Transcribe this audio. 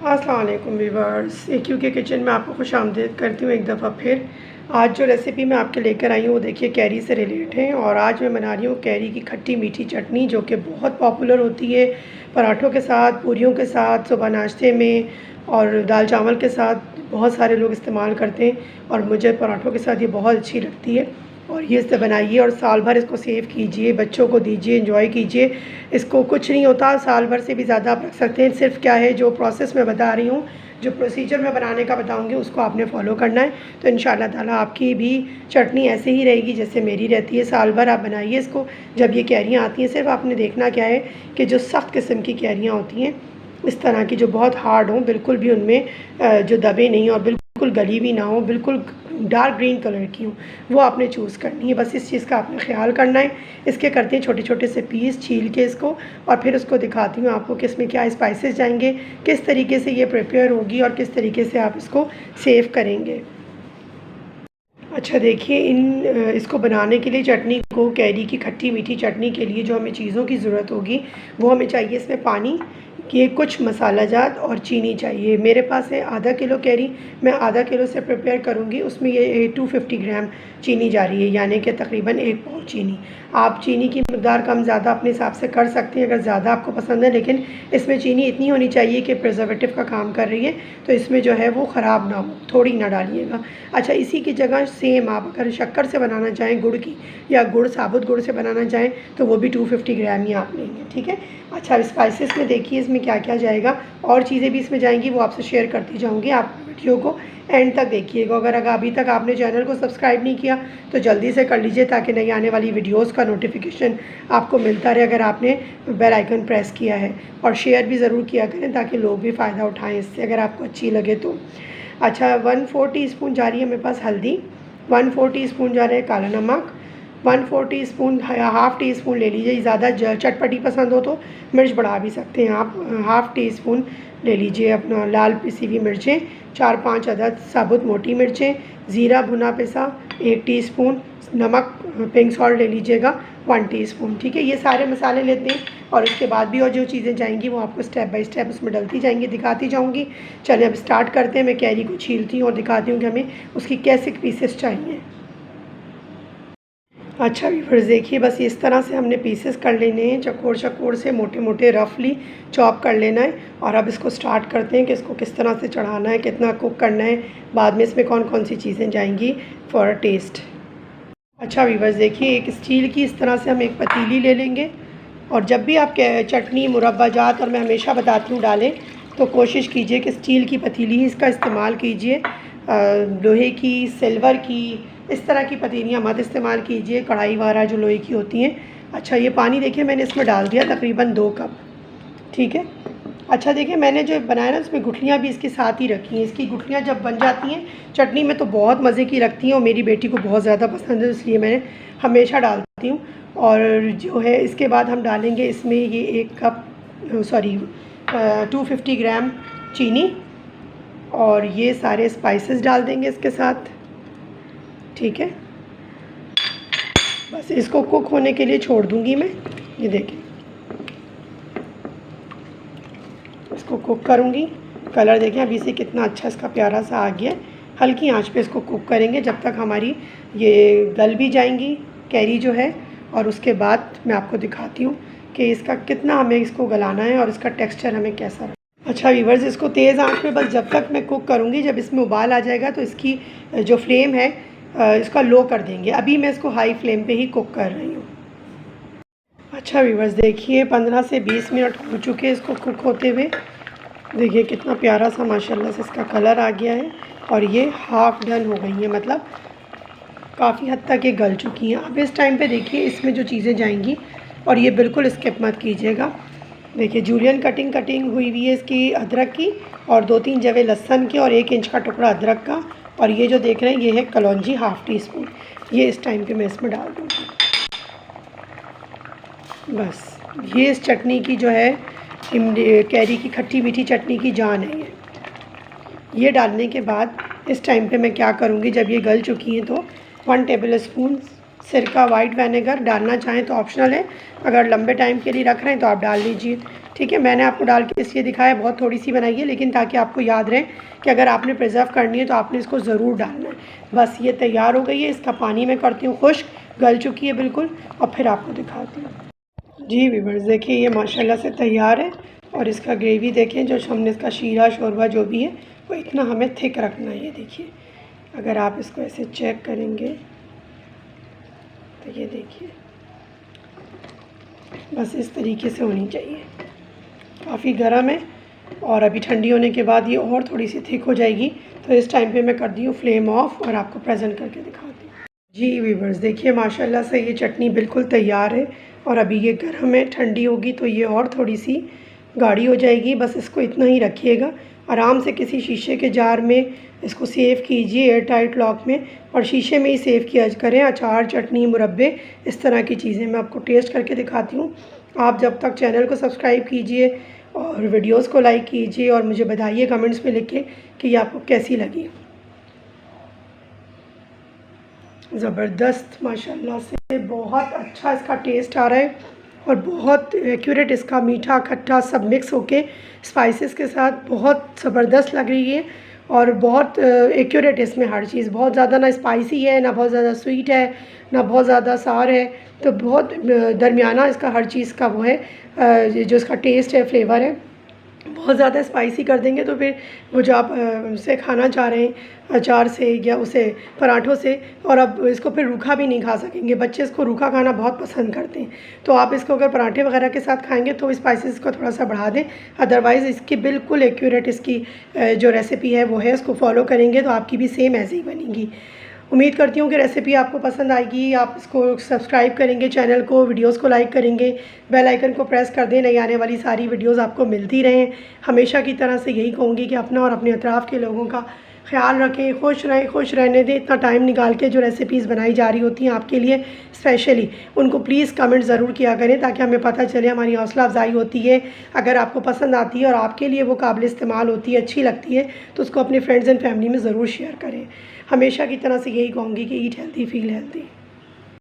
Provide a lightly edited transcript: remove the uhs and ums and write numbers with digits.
अस्सलाम वालेकुम viewers, AQ के किचन में आपको खुशामदीद करती हूँ एक दफ़ा फिर। आज जो रेसिपी मैं आपके लेकर आई हूँ वो देखिए कैरी से रिलेट है और आज मैं बना रही हूँ कैरी की खट्टी मीठी चटनी, जो कि बहुत पॉपुलर होती है पराठों के साथ, पूरियों के साथ, सुबह नाश्ते में और दाल चावल के साथ बहुत सारे लोग इस्तेमाल करते हैं और मुझे पराठों के साथ ये बहुत अच्छी लगती है। और ये इससे बनाइए और साल भर इसको सेव कीजिए, बच्चों को दीजिए, एंजॉय कीजिए। इसको कुछ नहीं होता, साल भर से भी ज़्यादा आप रख सकते हैं। सिर्फ क्या है, जो प्रोसेस मैं बता रही हूँ, जो प्रोसीजर मैं बनाने का बताऊँगी, उसको आपने फॉलो करना है। तो इंशाल्लाह ताला आपकी भी चटनी ऐसे ही रहेगी जैसे मेरी रहती है। साल भर आप बनाइए इसको। जब ये कैरियाँ आती हैं, सिर्फ आपने देखना क्या है कि जो सख्त किस्म की कैरियाँ होती हैं, इस तरह की जो बहुत हार्ड हों, बिल्कुल भी उनमें जो दबे नहीं और बिल्कुल गली भी ना हो, बिल्कुल डार्क ग्रीन कलर की हो, वो आपने चूज़ करनी है। बस इस चीज़ का आपने ख्याल करना है। इसके करते हैं छोटे छोटे से पीस, छील के इसको, और फिर उसको दिखाती हूँ आपको कि इसमें क्या स्पाइसेस जाएंगे, किस तरीके से ये प्रिपेयर होगी और किस तरीके से आप इसको सेव करेंगे। अच्छा देखिए, इसको बनाने के लिए, चटनी को, कैरी की खट्टी मीठी चटनी के लिए जो हमें चीज़ों की ज़रूरत होगी, वो हमें चाहिए इसमें पानी, ये कुछ मसाला जात और चीनी चाहिए। मेरे पास है आधा किलो कैरी, मैं आधा किलो से प्रिपेयर करूँगी। उसमें ये 250 ग्राम चीनी जा रही है, यानी कि तकरीबन 1 पाव चीनी। आप चीनी की मकदार कम ज़्यादा अपने हिसाब से कर सकते हैं अगर ज़्यादा आपको पसंद है, लेकिन इसमें चीनी इतनी होनी चाहिए कि प्रिजर्वेटिव का काम कर रही है, तो इसमें जो है वो ख़राब ना हो, थोड़ी ना डालिएगा। अच्छा, इसी की जगह सेम आप अगर शक्कर से बनाना चाहें, गुड़ की, या गुड़, साबुत गुड़ से बनाना चाहें, तो वो भी 250 ग्राम ही आप लेंगे, ठीक है। अच्छा, स्पाइसेस में देखिए इसमें क्या क्या जाएगा, और चीज़ें भी इसमें जाएंगी, वो आपसे शेयर करती जाऊँगी। आप वीडियो को एंड तक देखिएगा। अगर अभी तक आपने चैनल को सब्सक्राइब नहीं किया तो जल्दी से कर लीजिए, ताकि नई आने वाली वीडियोस का नोटिफिकेशन आपको मिलता रहे, अगर आपने बेल आइकन प्रेस किया है। और शेयर भी ज़रूर किया करें ताकि लोग भी फ़ायदा उठाएँ इससे, अगर आपको अच्छी लगे तो। अच्छा, 1/4 टीस्पून जा रही है मेरे पास हल्दी, 1/4 टीस्पून जा रहा है काला नमक, 1/4 टीस्पून, हाफ़ टी स्पून ले लीजिए। ज़्यादा चटपटी पसंद हो तो मिर्च बढ़ा भी सकते हैं आप। हाफ़ टी स्पून ले लीजिए अपना लाल पिसी हुई मिर्चें, 4-5 अदद साबुत मोटी मिर्चें, ज़ीरा भुना पिसा 1 टीस्पून, नमक पिंक सॉल्ट ले लीजिएगा 1 टीस्पून, ठीक है। ये सारे मसाले लेते हैं और उसके बाद भी और जो चीज़ें जाएंगी वो आपको स्टेप बाय स्टेप उसमें डलती जाएंगी, दिखाती जाऊँगी। चलिए अब स्टार्ट करते हैं। मैं कैरी को छीलती हूँ और दिखाती हूँ कि हमें उसकी कैसे पीसेस चाहिए। अच्छा व्यूअर्स, देखिए बस इस तरह से हमने पीसेस कर लेने हैं, चकोर चकोर से मोटे मोटे रफली चॉप कर लेना है। और अब इसको स्टार्ट करते हैं कि इसको किस तरह से चढ़ाना है, कितना कुक करना है, बाद में इसमें कौन कौन सी चीज़ें जाएंगी फॉर टेस्ट। अच्छा व्यूअर्स, देखिए एक स्टील की इस तरह से हम एक पतीली ले लेंगे, और जब भी आप चटनी, मुरब्बा जात, और मैं हमेशा बताती हूँ डालें, तो कोशिश कीजिए कि स्टील की पतीली ही इसका इस्तेमाल कीजिए। लोहे की, सिल्वर की, इस तरह की पतीलियाँ मत इस्तेमाल कीजिए, कढ़ाई वगैरह जो लोहे की होती हैं। अच्छा, ये पानी देखिए मैंने इसमें डाल दिया तकरीबन 2 कप, ठीक है। अच्छा देखिए, मैंने जो बनाया ना उसमें गुठलियाँ भी इसके साथ ही रखी हैं। इसकी गुठलियाँ जब बन जाती हैं चटनी में तो बहुत मज़े की लगती हैं, और मेरी बेटी को बहुत ज़्यादा पसंद है, इसलिए मैं हमेशा डालती हूँ। और जो है इसके बाद हम डालेंगे इसमें ये 1 कप, सॉरी 250 ग्राम चीनी, और ये सारे स्पाइसेस डाल देंगे इसके साथ, ठीक है। बस इसको कुक होने के लिए छोड़ दूँगी मैं। ये देखिए, इसको कुक करूँगी। कलर देखें अभी से कितना अच्छा इसका प्यारा सा आ गया है। हल्की आंच पे इसको कुक करेंगे जब तक हमारी ये गल भी जाएंगी कैरी जो है, और उसके बाद मैं आपको दिखाती हूँ कि इसका कितना हमें इसको गलाना है और इसका टेक्सचर हमें कैसा रहा। अच्छा व्यूअर्स, इसको तेज़ आंच पे बस जब तक मैं कुक करूँगी, जब इसमें उबाल आ जाएगा तो इसकी जो फ्लेम है इसका लो कर देंगे। अभी मैं इसको हाई फ्लेम पे ही कुक कर रही हूँ। अच्छा व्यूअर्स, देखिए 15 से 20 मिनट हो चुके हैं इसको कुक होते हुए। देखिए कितना प्यारा सा माशाल्लाह से इसका कलर आ गया है, और ये हाफ़ डन हो गई है, मतलब काफ़ी हद तक ये गल चुकी हैं। अब इस टाइम पे देखिए इसमें जो चीज़ें जाएंगी, और ये बिल्कुल स्किप मत कीजिएगा। देखिए जूलियन कटिंग हुई हुई है इसकी अदरक की, और 2-3 जवे लहसुन की, और 1 इंच का टुकड़ा अदरक का। और ये जो देख रहे हैं ये है कलौंजी हाफ़ टी स्पून, ये इस टाइम पे मैं इसमें डाल दूँगी। बस ये इस चटनी की जो है, कैरी की खट्टी मीठी चटनी की जान है ये डालने के बाद इस टाइम पे मैं क्या करूँगी, जब ये गल चुकी हैं तो 1 टेबल स्पून सिरका वाइट विनेगर, डालना चाहें तो ऑप्शनल है, अगर लंबे टाइम के लिए रख रहे हैं तो आप डाल लीजिए। ठीक है, मैंने आपको डाल के इसलिए दिखाया, बहुत थोड़ी सी बनाई है, लेकिन ताकि आपको याद रहे कि अगर आपने प्रिजर्व करनी है तो आपने इसको ज़रूर डालना है। बस ये तैयार हो गई है, इसका पानी मैं करती हूँ खुश्क, गल चुकी है बिल्कुल, और फिर आपको दिखाती हूँ। जी व्यूअर्स, देखिए ये माशाल्लाह से तैयार है। और इसका ग्रेवी देखें, जो हमने इसका शीरा शोरबा जो भी है वो इतना हमें थिक रखना है। ये देखिए, अगर आप इसको ऐसे चेक करेंगे तो ये देखिए, बस इस तरीके से होनी चाहिए। काफ़ी गर्म है और अभी ठंडी होने के बाद ये और थोड़ी सी थिक हो जाएगी। तो इस टाइम पे मैं कर दी हूँ फ्लेम ऑफ और आपको प्रेजेंट करके दिखाती हूँ। जी व्यूअर्स, देखिए माशाल्लाह से ये चटनी बिल्कुल तैयार है और अभी ये गर्म है, ठंडी होगी तो ये और थोड़ी सी गाढ़ी हो जाएगी। बस इसको इतना ही रखिएगा, आराम से किसी शीशे के जार में इसको सेव कीजिए, एयर टाइट लॉक में, और शीशे में ही सेव किया करें। अचार, चटनी, मुरब्बे, इस तरह की चीज़ें मैं आपको टेस्ट करके दिखाती हूँ। आप जब तक चैनल को सब्सक्राइब कीजिए और वीडियोस को लाइक कीजिए और मुझे बताइए कमेंट्स में लिख के कि ये आपको कैसी लगी। ज़बरदस्त, माशाल्लाह से बहुत अच्छा इसका टेस्ट आ रहा है और बहुत एक्यूरेट इसका मीठा खट्टा सब मिक्स होके स्पाइसेस के साथ बहुत ज़बरदस्त लग रही है। और बहुत एक्यूरेट इसमें हर चीज़, बहुत ज़्यादा ना स्पाइसी है, ना बहुत ज़्यादा स्वीट है, ना बहुत ज़्यादा सार है, तो बहुत दरमियाना इसका हर चीज़ का वो है, जो इसका टेस्ट है, फ्लेवर है। बहुत ज़्यादा स्पाइसी कर देंगे तो फिर वो जो आप उसे खाना चाह रहे हैं अचार से या उसे पराठों से, और अब इसको फिर रूखा भी नहीं खा सकेंगे। बच्चे इसको रूखा खाना बहुत पसंद करते हैं, तो आप इसको अगर पराठे वगैरह के साथ खाएंगे तो स्पाइसेस को थोड़ा सा बढ़ा दें। अदरवाइज़ इसकी बिल्कुल एक्यूरेट इसकी जो रेसिपी है वो है, उसको फॉलो करेंगे तो आपकी भी सेम ऐसे ही बनेगी। उम्मीद करती हूँ कि रेसिपी आपको पसंद आएगी। आप इसको सब्सक्राइब करेंगे, चैनल को, वीडियोस को लाइक करेंगे, बेल आइकन को प्रेस कर दें, नई आने वाली सारी वीडियोस आपको मिलती रहें। हमेशा की तरह से यही कहूँगी कि अपना और अपने अतराफ़ के लोगों का ख्याल रखें, खुश रहें, खुश रहने दें। इतना टाइम निकाल के जो रेसिपीज़ बनाई जा रही होती हैं आपके लिए स्पेशली, उनको प्लीज़ कमेंट ज़रूर किया करें ताकि हमें पता चले, हमारी हौसला अफजाई होती है। अगर आपको पसंद आती है और आपके लिए वो काबिल इस्तेमाल होती है, अच्छी लगती है, तो उसको अपने फ्रेंड्स एंड फैमिली में ज़रूर शेयर करें। हमेशा की तरह से यही कहूँगी कि ईट हेल्दी, फील हेल्दी।